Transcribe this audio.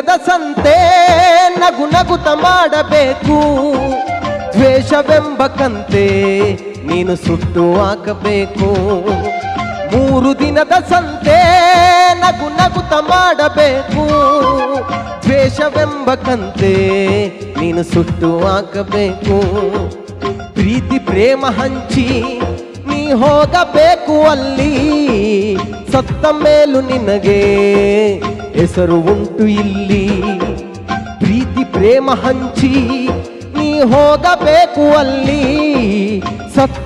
ದಿನದ ಸಂತೆ ನಗು ನಗುತ ಮಾಡಬೇಕು, ದ್ವೇಷವೆಂಬ ಕಂತೆ ನೀನು ಸುಟ್ಟು ಹಾಕಬೇಕು. 3 ದಿನದ ಸಂತೆ ನಗು ನಗುತ ಮಾಡಬೇಕು, ದ್ವೇಷವೆಂಬ ಕಂತೆ ನೀನು ಸುಟ್ಟು ಹಾಕಬೇಕು. ಪ್ರೀತಿ ಪ್ರೇಮ ಹಂಚಿ ನೀ ಹೋಗಬೇಕು ಅಲ್ಲಿ, ಸತ್ತ ಮೇಲೂ ನಿನಗೆ ಹೆಸರು ಉಂಟು ಇಲ್ಲಿ. ಪ್ರೀತಿ ಪ್ರೇಮ ಹಂಚಿ ನೀ ಹೋಗಬೇಕು ಅಲ್ಲಿ, ಸತ್ತ